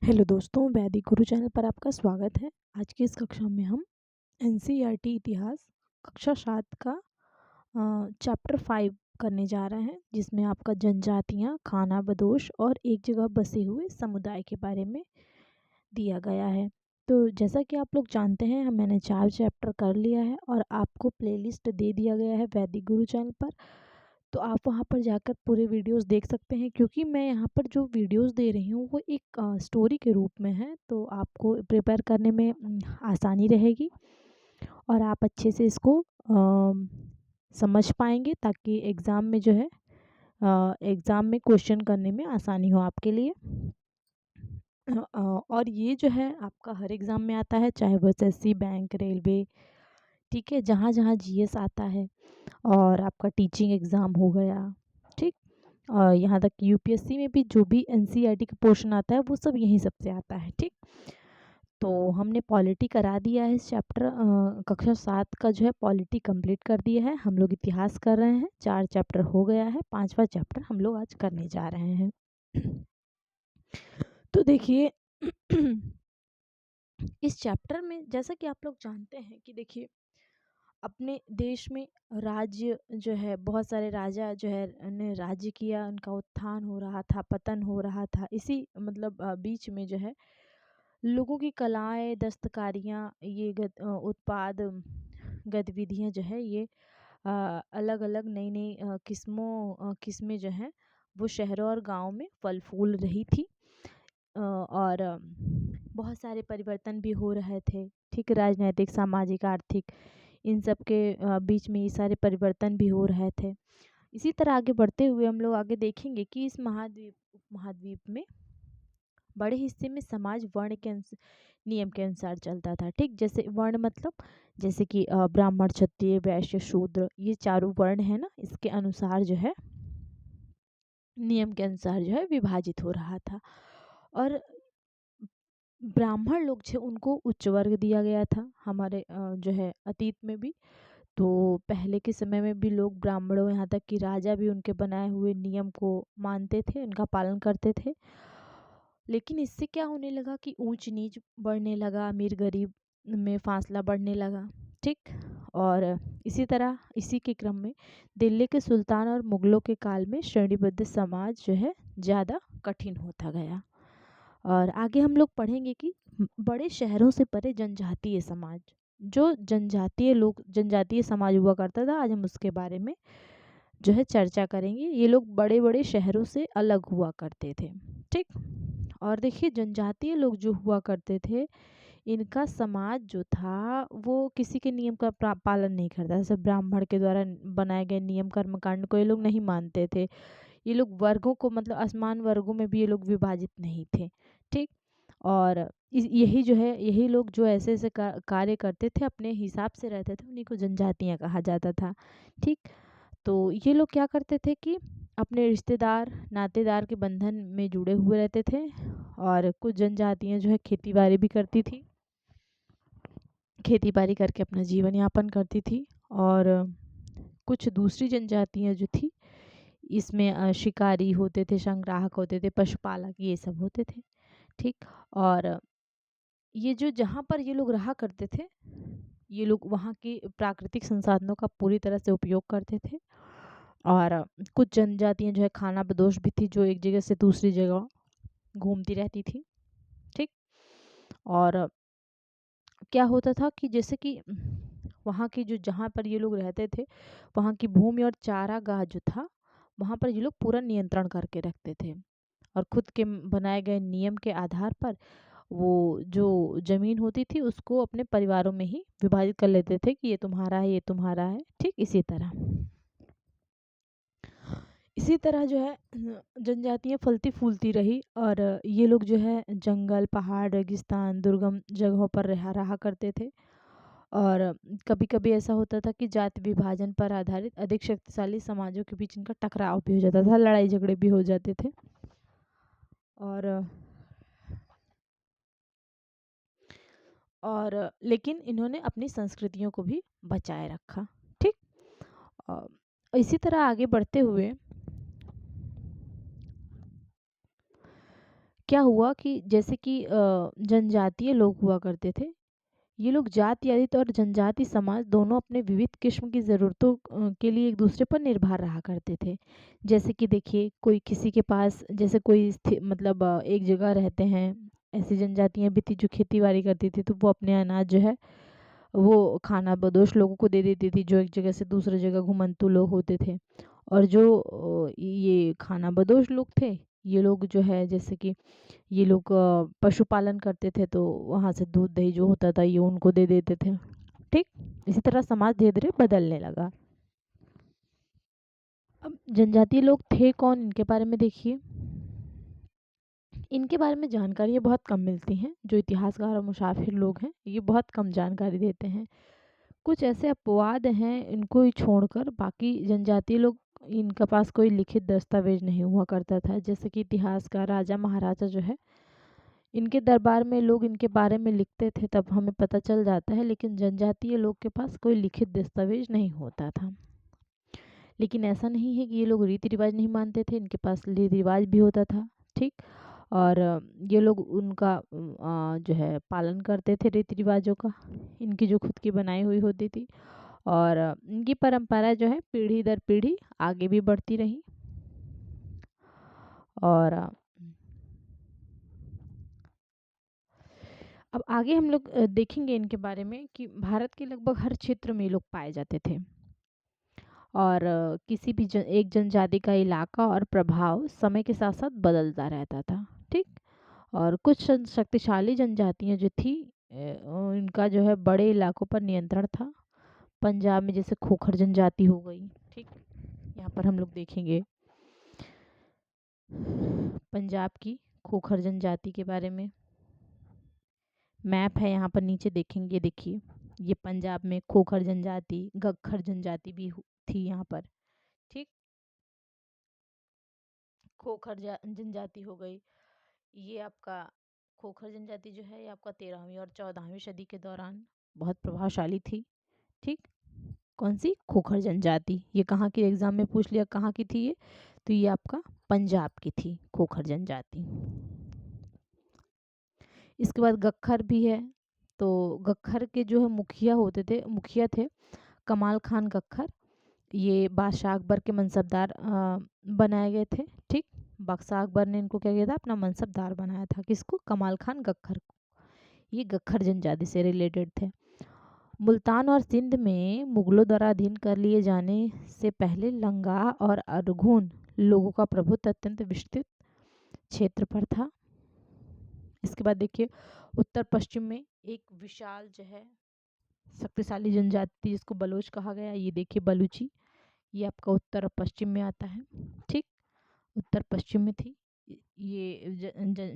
Hello दोस्तों, वैदिक गुरु channel पर आपका स्वागत है। आज की इस कक्षा में हम एनसीईआरटी इतिहास कक्षा 7 का चैप्टर 5 करने जा रहे हैं, जिसमें आपका जनजातियां, खाना बदोश और एक जगह बसे हुए समुदाय के बारे में दिया गया है। तो जैसा कि आप लोग जानते हैं, मैंने 4 चैप्टर कर लिया है और आपको प्लेलिस्ट दे दिया गया है वैदिक गुरु चैनल पर। तो आप वहाँ पर जाकर पूरे वीडियोस देख सकते हैं, क्योंकि मैं यहाँ पर जो वीडियोस दे रही हूँ वो एक स्टोरी के रूप में है, तो आपको प्रिपेयर करने में आसानी रहेगी और आप अच्छे से इसको समझ पाएंगे, ताकि एग्ज़ाम में जो है एग्ज़ाम में क्वेश्चन करने में आसानी हो आपके लिए। और ये जो है आपका हर एग्ज़ाम में आता है, चाहे वो एसएससी, बैंक, रेलवे, ठीक है, जहाँ जहाँ जीएस आता है, और आपका टीचिंग एग्ज़ाम हो गया, ठीक। और यहाँ तक कि यूपीएससी में भी जो भी एनसीईआरटी का पोर्शन आता है वो सब यहीं सबसे आता है, ठीक। तो हमने पॉलिटी करा दिया है, इस चैप्टर कक्षा 7 का जो है पॉलिटी कंप्लीट कर दिया है। हम लोग इतिहास कर रहे हैं, 4 चैप्टर हो गया है, 5वां चैप्टर हम लोग आज करने जा रहे हैं। तो देखिए इस चैप्टर में जैसा कि आप लोग जानते हैं कि देखिए, अपने देश में राज्य जो है, बहुत सारे राजा जो है ने राज्य किया, उनका उत्थान हो रहा था, पतन हो रहा था। इसी मतलब बीच में जो है लोगों की कलाएं, दस्तकारियाँ, ये उत्पाद गतिविधियाँ जो है, ये अलग अलग नई नई किस्में जो हैं वो शहरों और गांव में फल फूल रही थी। और बहुत सारे परिवर्तन भी हो रहे थे, ठीक। राजनैतिक, सामाजिक, आर्थिक, इन सब के बीच में ये सारे परिवर्तन भी हो रहे थे। इसी तरह आगे बढ़ते हुए हम लोग आगे देखेंगे कि इस उपमहाद्वीप में बड़े हिस्से में समाज वर्ण के नियम के अनुसार चलता था, ठीक। जैसे वर्ण मतलब जैसे कि ब्राह्मण, क्षत्रिय, वैश्य, शूद्र, ये चारों वर्ण है ना, इसके अनुसार जो है नियम के अनुसार जो है विभाजित हो रहा था। और ब्राह्मण लोग थे, उनको उच्च वर्ग दिया गया था हमारे जो है अतीत में भी। तो पहले के समय में भी लोग ब्राह्मणों, यहाँ तक कि राजा भी उनके बनाए हुए नियम को मानते थे, उनका पालन करते थे। लेकिन इससे क्या होने लगा कि ऊंच नीच बढ़ने लगा, अमीर गरीब में फासला बढ़ने लगा, ठीक। और इसी तरह इसी के क्रम में दिल्ली के सुल्तान और मुगलों के काल में श्रेणीबद्ध समाज जो है ज़्यादा कठिन होता गया। और आगे हम लोग पढ़ेंगे कि बड़े शहरों से परे जनजातीय समाज, जो जनजातीय लोग, जनजातीय समाज हुआ करता था, आज हम उसके बारे में जो है चर्चा करेंगे। ये लोग बड़े बड़े शहरों से अलग हुआ करते थे, ठीक। और देखिए, जनजातीय लोग जो हुआ करते थे, इनका समाज जो था वो किसी के नियम का पालन नहीं करता। जैसे ब्राह्मण के द्वारा बनाए गए नियम कर्मकांड को ये लोग नहीं मानते थे। ये लोग वर्गों को, मतलब असमान वर्गों में भी ये लोग विभाजित नहीं थे, ठीक। और यही जो है, यही लोग जो ऐसे ऐसे कार्य करते थे, अपने हिसाब से रहते थे, उन्हीं को जनजातियाँ कहा जाता था, ठीक। तो ये लोग क्या करते थे कि अपने रिश्तेदार, नातेदार के बंधन में जुड़े हुए रहते थे। और कुछ जनजातियाँ जो है खेती बाड़ी भी करती थी, खेती बाड़ी करके अपना जीवन यापन करती थी। और कुछ दूसरी जनजातियाँ जो थी, इसमें शिकारी होते थे, संग्राहक होते थे, पशुपालक, ये सब होते थे, ठीक। और ये जो जहाँ पर ये लोग रहा करते थे, ये लोग वहाँ के प्राकृतिक संसाधनों का पूरी तरह से उपयोग करते थे। और कुछ जनजातियाँ जो है खाना बदोश भी थी, जो एक जगह से दूसरी जगह घूमती रहती थी, ठीक। और क्या होता था कि जैसे कि वहाँ की जो, जहाँ पर ये लोग रहते थे, वहाँ की भूमि और चारागाह जो था, वहाँ पर ये लोग पूरा नियंत्रण करके रखते थे। और खुद के बनाए गए नियम के आधार पर वो जो जमीन होती थी उसको अपने परिवारों में ही विभाजित कर लेते थे कि ये तुम्हारा है, ये तुम्हारा है, ठीक। इसी तरह जो है जनजातियाँ फलती फूलती रही। और ये लोग जो है जंगल, पहाड़, रेगिस्तान, दुर्गम जगहों पर रहा करते थे। और कभी कभी ऐसा होता था कि जाति विभाजन पर आधारित अधिक शक्तिशाली समाजों के बीच इनका टकराव भी हो जाता था, लड़ाई झगड़े भी हो जाते थे। और लेकिन इन्होंने अपनी संस्कृतियों को भी बचाए रखा, ठीक। इसी तरह आगे बढ़ते हुए क्या हुआ कि जैसे कि जनजातीय लोग हुआ करते थे, ये लोग जाति आदित और जनजाति समाज दोनों अपने विविध किस्म की ज़रूरतों के लिए एक दूसरे पर निर्भर रहा करते थे। जैसे कि देखिए, कोई किसी के पास जैसे कोई मतलब एक जगह रहते हैं, ऐसी जनजातियां भी थी जो खेती बाड़ी करती थी, तो वो अपने अनाज जो है वो खाना बदोश लोगों को दे देती थी, जो एक जगह से दूसरी जगह घुमंतू लोग होते थे। और जो ये खाना बदोश लोग थे, ये लोग जो है जैसे कि ये लोग पशुपालन करते थे, तो वहाँ से दूध दही जो होता था ये उनको दे देते थे। ठीक, इसी तरह समाज धीरे धीरे बदलने लगा। अब जनजातीय लोग थे कौन, इनके बारे में देखिए। इनके बारे में जानकारी बहुत कम मिलती हैं। जो इतिहासकार और मुसाफिर लोग हैं ये बहुत कम जानकारी देते हैं। कुछ ऐसे अपवाद हैं, इनको ही छोड़कर बाकी जनजातीय लोग, इनके पास कोई लिखित दस्तावेज नहीं हुआ करता था। जैसे कि इतिहासकार राजा महाराजा जो है, इनके दरबार में लोग इनके बारे में लिखते थे, तब हमें पता चल जाता है, लेकिन जनजातीय लोग के पास कोई लिखित दस्तावेज नहीं होता था। लेकिन ऐसा नहीं है कि ये लोग रीति रिवाज नहीं मानते थे, इनके पास रीति रिवाज भी होता था। ठीक, और ये लोग उनका जो है पालन करते थे रीति रिवाजों का, इनकी जो खुद की बनाई हुई होती थी। और इनकी परंपरा जो है पीढ़ी दर पीढ़ी आगे भी बढ़ती रही। और अब आगे हम लोग देखेंगे इनके बारे में कि भारत के लगभग हर क्षेत्र में ये लोग पाए जाते थे। और किसी भी एक जनजाति का इलाका और प्रभाव समय के साथ साथ बदलता रहता था। ठीक, और कुछ शक्तिशाली जनजातियां जो थी, इनका जो है बड़े इलाकों पर नियंत्रण था। पंजाब में जैसे खोखर जनजाति हो गई। ठीक, यहाँ पर हम लोग देखेंगे पंजाब की खोखर जनजाति के बारे में। मैप है यहाँ पर नीचे देखेंगे, देखिए ये पंजाब में खोखर जनजाति, गग्खर जनजाति भी थी यहाँ पर। ठीक, खोखर जनजाति हो गई। ये आपका खोखर जनजाति जो है ये आपका 13वीं और 14वीं सदी के दौरान बहुत प्रभावशाली थी। ठीक, कौन सी? खोखर जनजाति। ये कहाँ की, एग्जाम में पूछ लिया कहाँ की थी ये, तो ये आपका पंजाब की थी खोखर जनजाति। इसके बाद गख्खर भी है। तो गख्खर के जो है मुखिया थे कमाल खान गख्खर। ये बादशाह अकबर के मनसबदार बनाए गए थे। ठीक, बादशाह अकबर ने इनको क्या किया था, अपना मनसबदार बनाया था। किसको? कमाल खान गख्खर को। ये गख्खर जनजाति से रिलेटेड थे। मुल्तान और सिंध में मुगलों द्वारा अधीन कर लिए जाने से पहले लंगा और अरगुन लोगों का प्रभुत्व अत्यंत विस्तृत क्षेत्र पर था। इसके बाद देखिए उत्तर पश्चिम में एक विशाल जो है शक्तिशाली जनजाति जिसको बलोच कहा गया, ये देखिए बलूची, ये आपका उत्तर पश्चिम में आता है। ठीक, उत्तर पश्चिम में थी ये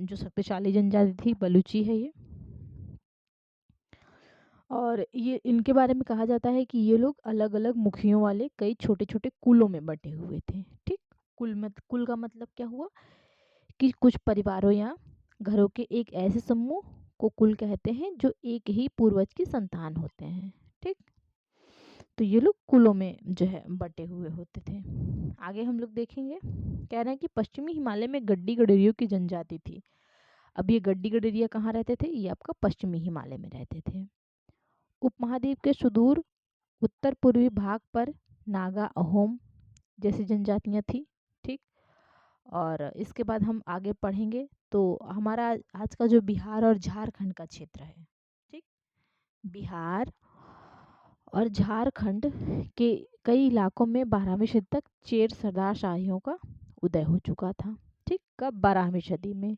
जो शक्तिशाली जनजाति थी, बलूची है ये। और ये इनके बारे में कहा जाता है कि ये लोग अलग अलग मुखियों वाले कई छोटे छोटे कुलों में बटे हुए थे। ठीक, कुल का मतलब क्या हुआ कि कुछ परिवारों या घरों के एक ऐसे समूह को कुल कहते हैं जो एक ही पूर्वज की संतान होते हैं। ठीक, तो ये लोग कुलों में जो है बटे हुए होते थे। आगे हम लोग देखेंगे, कह रहे हैं कि पश्चिमी हिमालय में गड्डी गडरियों की जनजाति थी। अब ये गड्डी गडरिया कहाँ रहते थे? ये आपका पश्चिमी हिमालय में रहते थे। उपमहाद्वीप के सुदूर उत्तर पूर्वी भाग पर नागा, अहोम जैसी जनजातियां थी। ठीक, और इसके बाद हम आगे पढ़ेंगे तो हमारा आज का जो बिहार और झारखंड का क्षेत्र है, ठीक, बिहार और झारखंड के कई इलाकों में 12वीं सदी तक चेर सरदार शाहियों का उदय हो चुका था। ठीक, कब? 12वीं सदी में।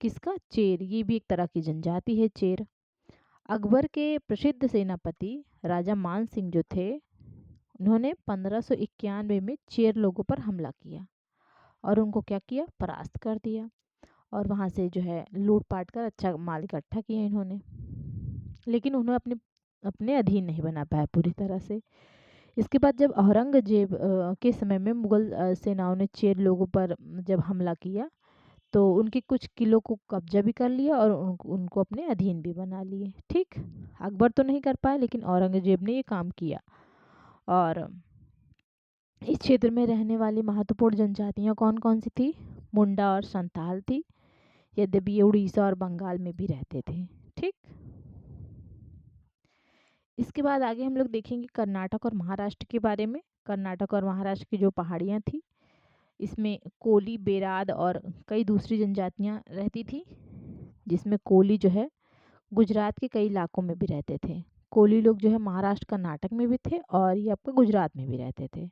किसका? चेर, ये भी एक तरह की जनजाति है चेर। अकबर के प्रसिद्ध सेनापति राजा मान सिंह जो थे, उन्होंने 1591 में चेर लोगों पर हमला किया और उनको क्या किया? परास्त कर दिया। और वहाँ से जो है लूटपाट कर अच्छा माल इकट्ठा किया इन्होंने, लेकिन उन्हें अपने अपने अधीन नहीं बना पाया पूरी तरह से। इसके बाद जब औरंगजेब के समय में मुगल सेनाओं ने चेर लोगों पर जब हमला किया तो उनके कुछ किलों को कब्जा भी कर लिया और उनको अपने अधीन भी बना लिए। ठीक, अकबर तो नहीं कर पाया लेकिन औरंगजेब ने ये काम किया। और इस क्षेत्र में रहने वाली महत्वपूर्ण जनजातियां कौन कौन सी थी? मुंडा और संताल थी। यद्यपि ये उड़ीसा और बंगाल में भी रहते थे। ठीक, इसके बाद आगे हम लोग देखेंगे कर्नाटक और महाराष्ट्र के बारे में। कर्नाटक और महाराष्ट्र की जो पहाड़ियाँ थी, इसमें कोली, बेराद और कई दूसरी जनजातियाँ रहती थी, जिसमें कोली जो है गुजरात के कई इलाकों में भी रहते थे। कोली लोग जो है महाराष्ट्र, कर्नाटक में भी थे और ये आपका गुजरात में भी रहते थे।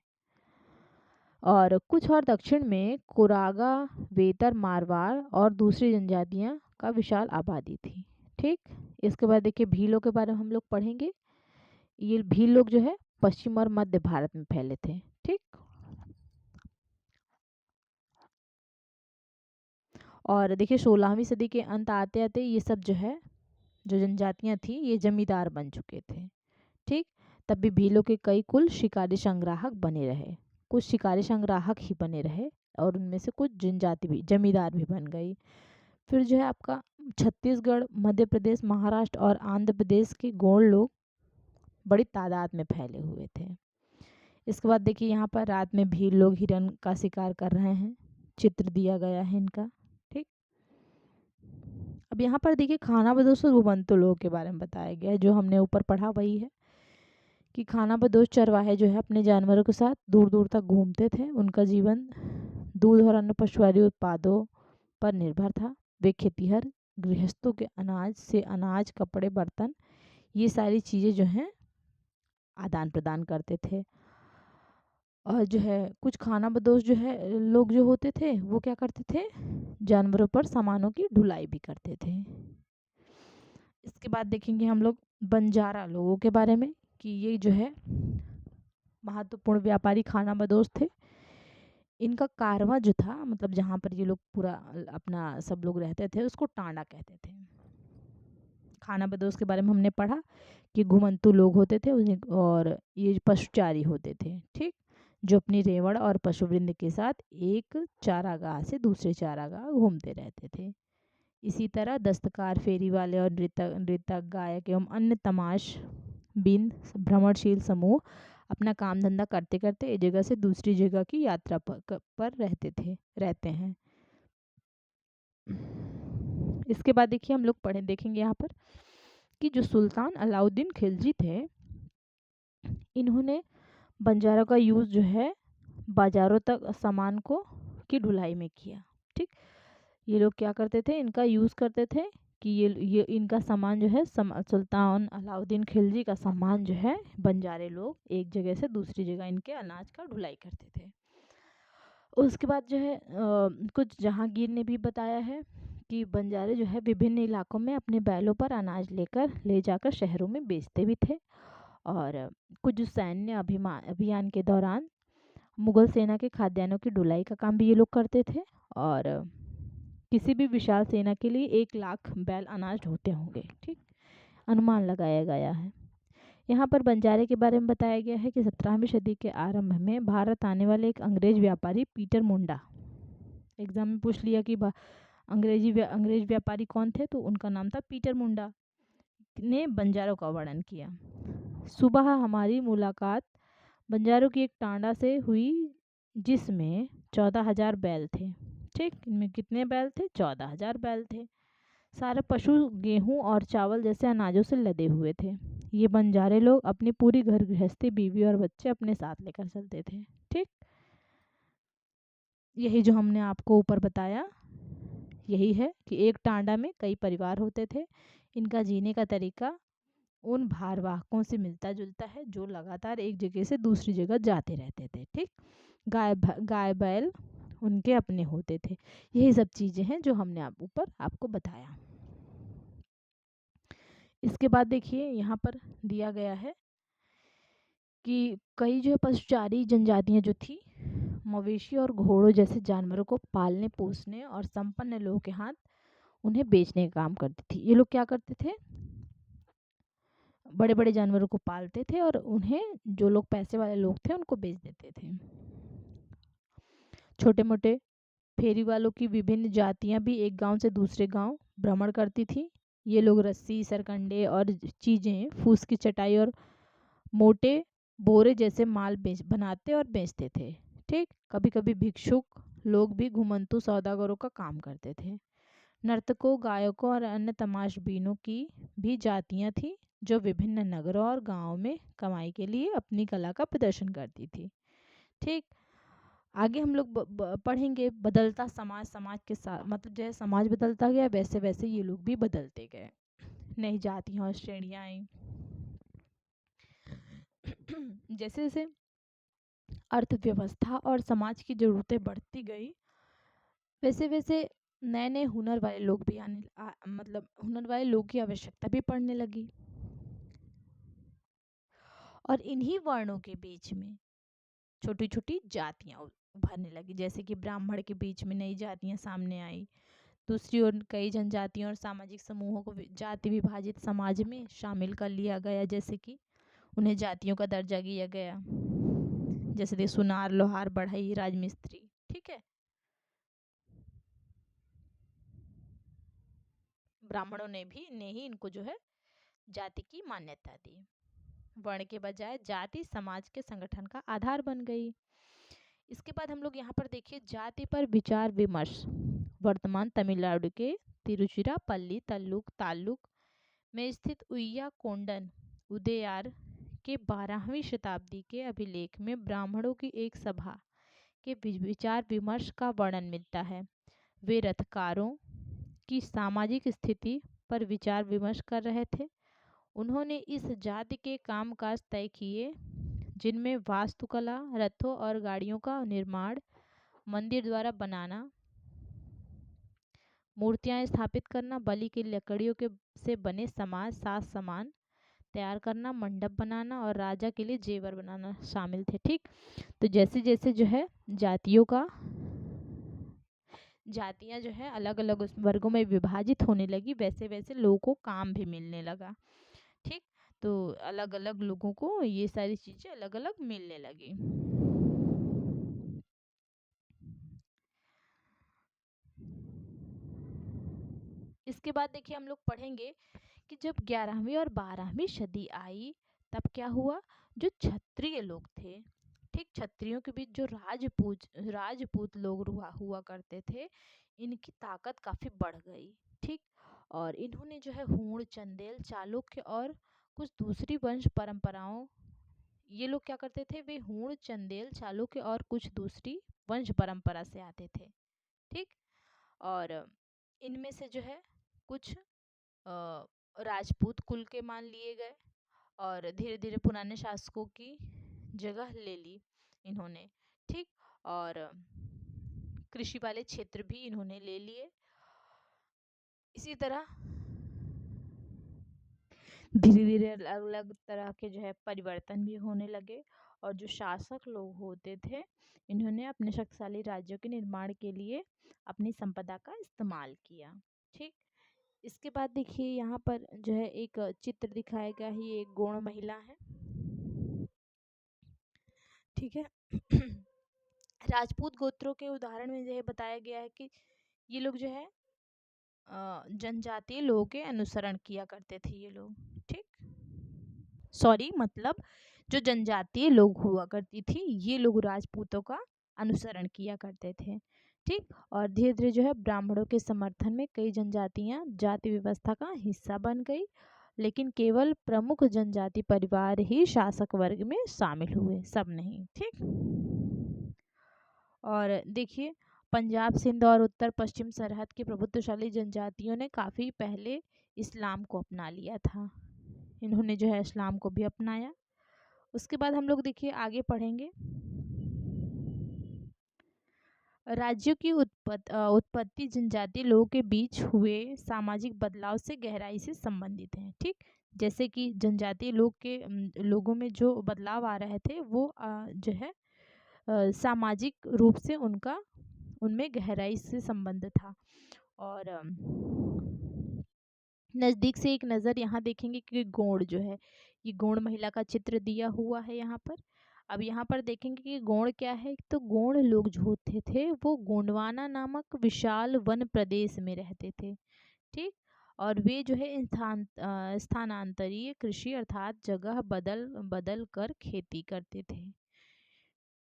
और कुछ और दक्षिण में कोरागा, वेतर, मारवाड़ और दूसरी जनजातियाँ का विशाल आबादी थी। ठीक, इसके बाद देखिए भीलों के बारे में हम लोग पढ़ेंगे। ये भील लोग जो है पश्चिम और मध्य भारत में फैले थे। ठीक, और देखिए 16वीं सदी के अंत आते आते ये सब जो है, जो जनजातियां थी, ये जमींदार बन चुके थे। ठीक, तब भी भीलों के कई कुल शिकारी संग्राहक बने रहे, कुछ शिकारी संग्राहक ही बने रहे और उनमें से कुछ जनजाति भी जमींदार भी बन गई। फिर जो है आपका छत्तीसगढ़, मध्य प्रदेश, महाराष्ट्र और आंध्र प्रदेश के गोंड लोग बड़ी तादाद में फैले हुए थे। इसके बाद देखिए यहाँ पर रात में भील लोग हिरन का शिकार कर रहे हैं, चित्र दिया गया है इनका। ठीक, अब यहाँ पर देखिए खानाबदोश और घुमंतु लोगों के बारे में बताया गया है। जो हमने ऊपर पढ़ा वही है कि खानाबदोश चरवाहे जो है अपने जानवरों के साथ दूर दूर तक घूमते थे। उनका जीवन दूध और अन्य पशुआहारी उत्पादों पर निर्भर था। वे खेतीहर गृहस्थों के अनाज से अनाज, कपड़े, बर्तन, ये सारी चीज़ें जो हैं आदान प्रदान करते थे। और जो है कुछ खानाबदोश जो है लोग जो होते थे वो क्या करते थे, जानवरों पर सामानों की ढुलाई भी करते थे। इसके बाद देखेंगे हम लोग बंजारा लोगों के बारे में कि ये जो है महत्वपूर्ण व्यापारी खानाबदोश थे। इनका कारवां जो था, मतलब जहाँ पर ये लोग पूरा अपना सब लोग रहते थे, उसको टांडा कहते थे। खानाबदोश के बारे में हमने पढ़ा कि घुमंतु लोग होते थे और ये पशुचारी होते थे। ठीक, जो अपनी रेवड़ और पशुवृंद के साथ एक चारागाह से दूसरे चारागाह घूमते रहते थे। इसी तरह दस्तकार, फेरी वाले और नृतक, गायक एवं अन्य तमाश बिन भ्रमणशील समूह अपना काम धंधा करते करते एक जगह से दूसरी जगह की यात्रा पर रहते हैं। इसके बाद देखिए हम लोग देखेंगे यहाँ पर कि जो सुल्तान अलाउद्दीन खिलजी थे, इन्होंने बंजारों का यूज़ जो है बाजारों तक सामान को की ढुलाई में किया। ठीक, ये लोग क्या करते थे, इनका यूज़ करते थे कि ये इनका सामान जो है सुल्तान अलाउद्दीन खिलजी का सामान जो है बंजारे लोग एक जगह से दूसरी जगह इनके अनाज का ढुलाई करते थे। उसके बाद जो है कुछ जहांगीर ने भी बताया है कि बंजारे जो है विभिन्न इलाकों में अपने बैलों पर अनाज ले जाकर शहरों में बेचते भी थे। और कुछ जो सैन्य अभियान के दौरान मुगल सेना के खाद्यान्नों की ढुलाई का काम भी ये लोग करते थे। और किसी भी विशाल सेना के लिए 1 लाख बैल अनाज ढोते होंगे। ठीक, अनुमान लगाया गया है। यहाँ पर बंजारे के बारे में बताया गया है कि 17वीं सदी के आरंभ में भारत आने वाले एक अंग्रेज व्यापारी पीटर मुंडा, एग्जाम में पूछ लिया कि अंग्रेज व्यापारी कौन थे, तो उनका नाम था पीटर मुंडा, ने बंजारों का वर्णन किया। सुबह हमारी मुलाकात बंजारों की एक टांडा से हुई जिसमें 14,000 बैल थे। ठीक, इनमें कितने बैल थे? 14,000 बैल थे। सारे पशु गेहूं और चावल जैसे अनाजों से लदे हुए थे। ये बंजारे लोग अपनी पूरी घर गृहस्थी, बीवी और बच्चे अपने साथ लेकर चलते थे। ठीक, यही जो हमने आपको ऊपर बताया यही है कि एक टांडा में कई परिवार होते थे। इनका जीने का तरीका उन भारवाहकों से मिलता जुलता है जो लगातार एक जगह से दूसरी जगह जाते रहते थे। ठीक, गाय बैल उनके अपने होते थे। यही सब चीज़ें हैं जो हमने ऊपर आपको बताया। इसके बाद देखिए यहाँ पर दिया गया है कि कई जो पशुचारी जनजातियाँ जो थी, मवेशी और घोड़ों जैसे जानवरों को पालने पोसने और संपन्न लोगों के हाथ उन्हें बेचने का काम करती थी। ये लोग क्या करते थे, बड़े बड़े जानवरों को पालते थे और उन्हें जो लोग पैसे वाले लोग थे उनको बेच देते थे। छोटे मोटे फेरी वालों की विभिन्न जातियां भी एक गांव से दूसरे गांव भ्रमण करती थी। ये लोग रस्सी, सरकंडे और चीज़ें, फूस की चटाई और मोटे बोरे जैसे माल बनाते और बेचते थे। ठीक, कभी कभी भिक्षुक लोग भी घुमंतु सौदागरों का काम करते थे। नर्तकों, गायकों और अन्य तमाशबीनों की भी जातियां थीं जो विभिन्न नगरों और गांवों में कमाई के लिए अपनी कला का प्रदर्शन करती थी। ठीक। आगे हम लोग पढ़ेंगे बदलता समाज। समाज के साथ मतलब जैसे समाज बदलता गया वैसे वैसे ये लोग भी बदलते गए, नई जातियां और श्रेणियां आई। जैसे जैसे अर्थव्यवस्था और समाज की जरूरतें बढ़ती गई वैसे वैसे नए नए हुनर वाले लोग भी मतलब हुनर वाले लोग की आवश्यकता भी पड़ने लगी। और इन्हीं वर्णों के बीच में छोटी छोटी जातियां उभरने लगी, जैसे कि ब्राह्मण के बीच में नई जातियां सामने आई। दूसरी ओर कई जनजातियों और सामाजिक समूहों को जाति विभाजित समाज में शामिल कर लिया गया, जैसे कि उन्हें जातियों का दर्जा दिया गया, जैसे कि सुनार, लोहार, बढ़ई, राजमिस्त्री। ठीक है। ब्राह्मणों ने ही इनको जो है जाति की मान्यता दी। वर्ण के बजाय जाति समाज के संगठन का आधार बन गई। इसके बाद हम लोग यहाँ पर देखिए जाति पर विचार विमर्श। वर्तमान तमिलनाडु के तिरुचिरापल्ली तालुक में स्थित उय्या कोंडन उदयार के 12वीं शताब्दी के अभिलेख में ब्राह्मणों की एक सभा के विचार विमर्श का वर्णन मिलता है। वे रथकारों की सामाजिक स्थिति पर विचार विमर्श कर रहे थे। उन्होंने इस जाति के कामकाज तय किए जिनमें वास्तुकला, रथों और गाड़ियों का निर्माण, मंदिर द्वारा बनाना, मूर्तियां स्थापित करना, बलि की लकड़ियों के से बने साज सामान तैयार करना, मंडप बनाना और राजा के लिए जेवर बनाना शामिल थे। ठीक। तो जैसे जैसे जो है जातियां जो है अलग अलग उस वर्गों में विभाजित होने लगी, वैसे वैसे लोगों को काम भी मिलने लगा। ठीक। तो अलग अलग लोगों को ये सारी चीजें अलग अलग मिलने लगी। इसके बाद देखिए हम लोग पढ़ेंगे कि जब 11वीं और 12वीं सदी आई तब क्या हुआ, जो क्षत्रिय लोग थे, ठीक, क्षत्रियों के बीच जो राजपूत लोग हुआ करते थे, इनकी ताकत काफी बढ़ गई। ठीक। और इन्होंने जो है हूण, चंदेल, चालुक्य और कुछ दूसरी वंश परंपराओं, ये लोग क्या करते थे, वे हूण, चंदेल, चालुक्य और कुछ दूसरी वंश परंपरा से आते थे। ठीक। और इनमें से जो है कुछ राजपूत कुल के मान लिए गए और धीरे धीरे पुराने शासकों की जगह ले ली इन्होंने। ठीक। और कृषि वाले क्षेत्र भी इन्होंने ले लिए। इसी तरह धीरे धीरे अलग अलग तरह के जो है परिवर्तन भी होने लगे और जो शासक लोग होते थे इन्होंने अपने शक्तिशाली राज्यों के निर्माण के लिए अपनी संपदा का इस्तेमाल किया। ठीक। इसके बाद देखिए यहाँ पर जो है एक चित्र दिखाया गया है, ये एक गौण महिला है। ठीक है। राजपूत गोत्रों के उदाहरण में जो है बताया गया है कि ये लोग जो है जनजातीय लोगों के अनुसरण किया करते थे ये लोग। ठीक। सॉरी, मतलब जो जनजातीय लोग हुआ करती थी ये लोग राजपूतों का अनुसरण किया करते थे। ठीक। और धीरे धीरे जो है ब्राह्मणों के समर्थन में कई जनजातियां जाति व्यवस्था का हिस्सा बन गई, लेकिन केवल प्रमुख जनजाति परिवार ही शासक वर्ग में शामिल हुए, सब नहीं। ठीक। और देखिए पंजाब, सिंध और उत्तर पश्चिम सरहद की प्रभुत्वशाली जनजातियों ने काफ़ी पहले इस्लाम को अपना लिया था। इन्होंने जो है इस्लाम को भी अपनाया। उसके बाद हम लोग देखिए आगे पढ़ेंगे। राज्यों की उत्पत्ति जनजातीय लोगों के बीच हुए सामाजिक बदलाव से गहराई से संबंधित है। ठीक। जैसे कि जनजातीय लोगों में जो बदलाव आ रहे थे वो जो है सामाजिक रूप से उनमें गहराई से संबंध था। और नज़दीक से एक नज़र यहाँ देखेंगे कि गौड़ जो है, ये गौड़ महिला का चित्र दिया हुआ है यहाँ पर। अब यहाँ पर देखेंगे कि गौड़ क्या है, तो गौड़ लोग जो होते थे वो गोंडवाना नामक विशाल वन प्रदेश में रहते थे। ठीक। और वे जो है स्थानांतरीय कृषि अर्थात जगह बदल बदल कर खेती करते थे।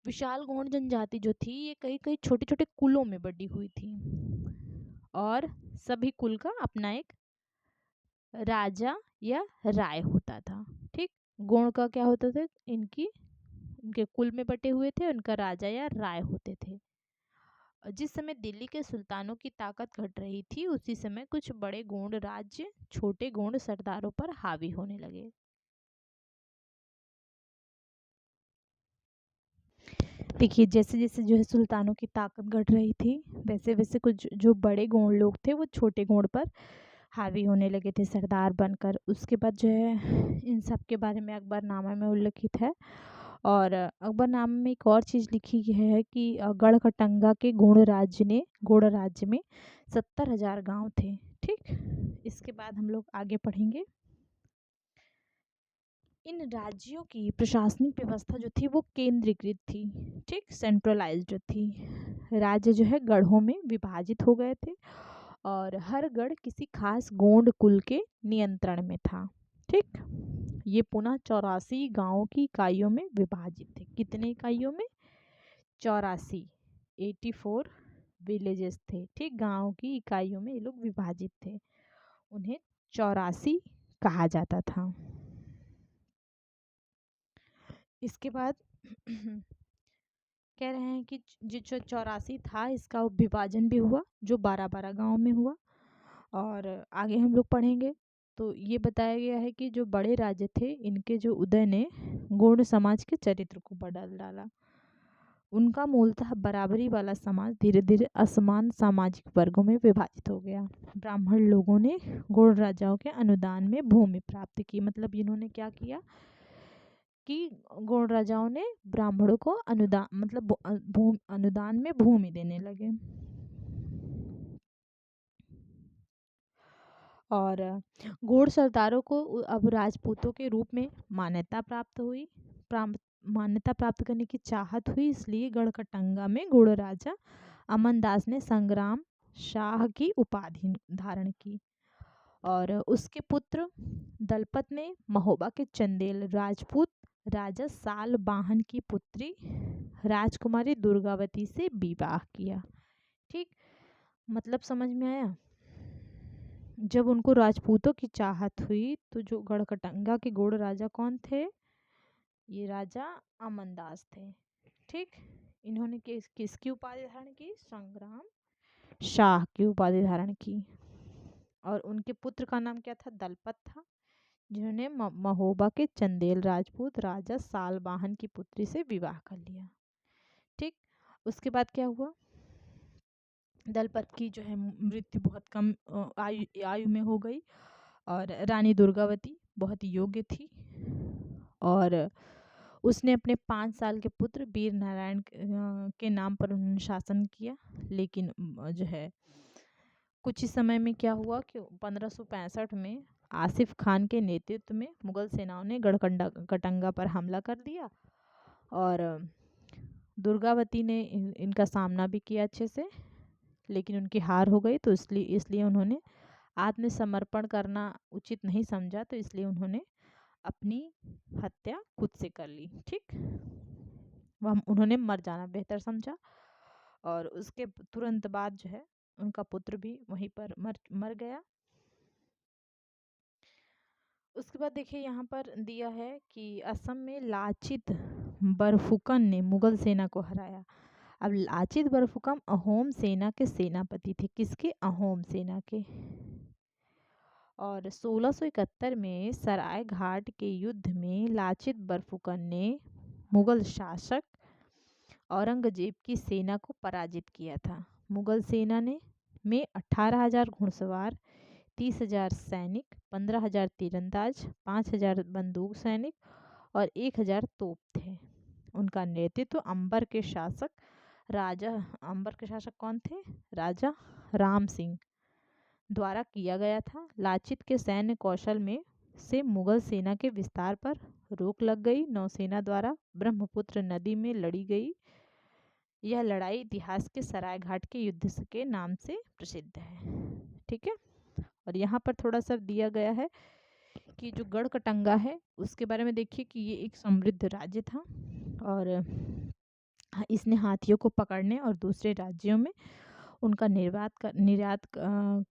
विशाल गौड़ जनजाति जो थी ये कई कई छोटे छोटे कुलों में बटी हुई थी और सभी कुल का अपना एक राजा या राय होता था। ठीक, गोंड का क्या होता था, इनके कुल में बटे हुए थे, उनका राजा या राय होते थे। जिस समय दिल्ली के सुल्तानों की ताकत घट रही थी, उसी समय कुछ बड़े गोंड राज्य छोटे गोंड सरदारों पर हावी होने लगे। देखिए, जैसे जैसे जो है सुल्तानों की ताकत घट रही थी, वैसे वैसे कुछ जो बड़े गोंड लोग थे वो छोटे गोंड पर हावी होने लगे थे सरदार बनकर। उसके बाद जो है इन सब के बारे में अकबरनामा में उल्लिखित है। और अकबरनामा में एक और चीज़ लिखी है कि गढ़कटंगा के गौड़ राज्य में 70,000 गांव थे। ठीक, इसके बाद हम लोग आगे पढ़ेंगे। इन राज्यों की प्रशासनिक व्यवस्था जो थी वो केंद्रीकृत थी। ठीक, सेंट्रलाइज्ड थी। राज्य जो है गढ़ों में विभाजित हो गए थे और हर गढ़ किसी खास गोंड कुल के नियंत्रण में था। ठीक, ये पुनः 84 गांवों की इकाइयों में विभाजित थे। कितने इकाइयों में? 84, 84 विलेजेस थे। ठीक, गांव की इकाइयों में ये लोग विभाजित थे। उन्हें 84 कहा जाता था। इसके बाद कह रहे हैं कि जो 84 था, इसका विभाजन भी हुआ, जो 12-12 गांव में हुआ। और आगे हम लोग पढ़ेंगे तो ये बताया गया है कि जो बड़े राजे थे, इनके जो उदय ने गोंड समाज के चरित्र को बदल डाला। उनका मूलतः बराबरी वाला समाज धीरे धीरे असमान सामाजिक वर्गों में विभाजित हो गया। ब्राह्मण लोगों ने गोंड राजाओं के अनुदान में भूमि प्राप्त की। मतलब इन्होंने क्या किया कि गोंड राजाओं ने ब्राह्मणों को अनुदान, मतलब अनुदान में भूमि देने लगे। और गोंड सरदारों को अब राजपूतों के रूप में मान्यता प्राप्त हुई। मान्यता प्राप्त करने की चाहत हुई, इसलिए गढ़कटंगा में गोंड राजा अमनदास ने संग्राम शाह की उपाधि धारण की। और उसके पुत्र दलपत ने महोबा के चंदेल राजपूत राजा साल बाहन की पुत्री राजकुमारी दुर्गावती से विवाह किया। ठीक, मतलब समझ में आया? जब उनको राजपूतों की चाहत हुई तो जो गढ़कटंगा के गोंड राजा कौन थे? ये राजा अमनदास थे। ठीक, इन्होंने किसकी उपाधि धारण की? संग्राम शाह की उपाधि धारण की। और उनके पुत्र का नाम क्या था? दलपत था, जिन्होंने महोबा के चंदेल राजपूत राजा सालबाहन की पुत्री से विवाह कर लिया। ठीक, उसके बाद क्या हुआ? दलपत की जो है मृत्यु बहुत कम आयु में हो गई और रानी दुर्गावती बहुत योग्य थी और उसने अपने 5 साल के पुत्र वीर नारायण के नाम पर उन्होंने शासन किया। लेकिन जो है कुछ ही समय में क्या हुआ कि 1565 में आसिफ खान के नेतृत्व में मुगल सेनाओं ने गढ़कटंगा पर हमला कर दिया और दुर्गावती ने इनका सामना भी किया अच्छे से, लेकिन उनकी हार हो गई। तो इसलिए उन्होंने आत्मसमर्पण करना उचित नहीं समझा, तो इसलिए उन्होंने अपनी हत्या खुद से कर ली। ठीक, उन्होंने मर जाना बेहतर समझा और उसके तुरंत बाद जो है उनका पुत्र भी वहीं पर मर गया। उसके बाद देखिए यहाँ पर दिया है कि असम में लाचित बरफुकन ने मुगल सेना को हराया। अब लाचित बरफुकन अहोम सेना के सेनापति थे। किसके? अहोम सेना के। और 1671 में सराय घाट के युद्ध में लाचित बरफुकन ने मुगल शासक औरंगजेब की सेना को पराजित किया था। मुगल सेना ने में 18,000 घुड़सवार, 30,000 सैनिक, 15,000 तीरंदाज, 5,000 बंदूक सैनिक और 1,000 तोप थे। उनका नेतृत्व अंबर के शासक कौन थे? राजा राम सिंह द्वारा किया गया था। लाचित के सैन्य कौशल में से मुगल सेना के विस्तार पर रोक लग गई। नौसेना द्वारा ब्रह्मपुत्र नदी में लड़ी गई यह लड़ाई इतिहास के सरायघाट के युद्ध के नाम से प्रसिद्ध है। ठीक है, और यहाँ पर थोड़ा सा दिया गया है कि जो गढ़कटंगा है उसके बारे में देखिए कि ये एक समृद्ध राज्य था और इसने हाथियों को पकड़ने और दूसरे राज्यों में उनका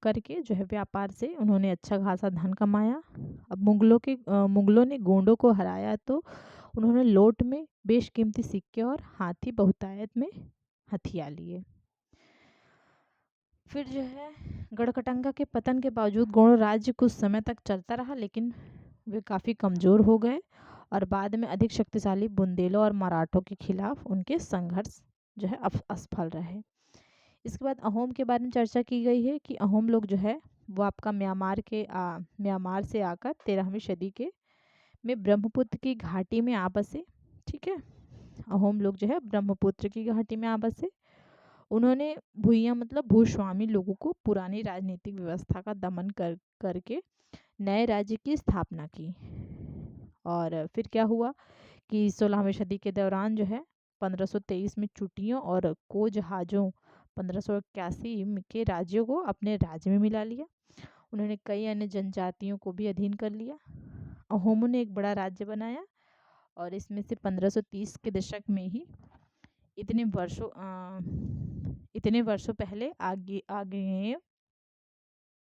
करके जो है व्यापार से उन्होंने अच्छा खासा धन कमाया। अब मुगलों ने गोंडों को हराया तो उन्होंने लौट में बेशकीमती सिक्के और हाथी बहुतायत में हथिया लिए। फिर जो है गढ़कटंगा के पतन के बावजूद गौड़ राज्य कुछ समय तक चलता रहा, लेकिन वे काफ़ी कमज़ोर हो गए और बाद में अधिक शक्तिशाली बुंदेलों और मराठों के खिलाफ उनके संघर्ष जो है असफल रहे। इसके बाद अहोम के बारे में चर्चा की गई है कि अहोम लोग जो है वो आपका म्यांमार से आकर 13वीं सदी के में ब्रह्मपुत्र की घाटी में आ बसे। ठीक है, अहोम लोग जो है ब्रह्मपुत्र की घाटी में आ बसे। उन्होंने भूइयां मतलब भूस्वामी लोगों को पुरानी राजनीतिक व्यवस्था का दमन करके नए राज्य की स्थापना की। और फिर क्या हुआ कि 16वीं सदी के दौरान जो है 1523 में चुटियों और कोजहाजों 1581 के राज्यों को अपने राज्य में मिला लिया। उन्होंने कई अन्य जनजातियों को भी अधीन कर लिया। अहोमों ने एक बड़ा राज्य बनाया और इसमें से 1530 के दशक में ही इतने वर्षों पहले आग्नेय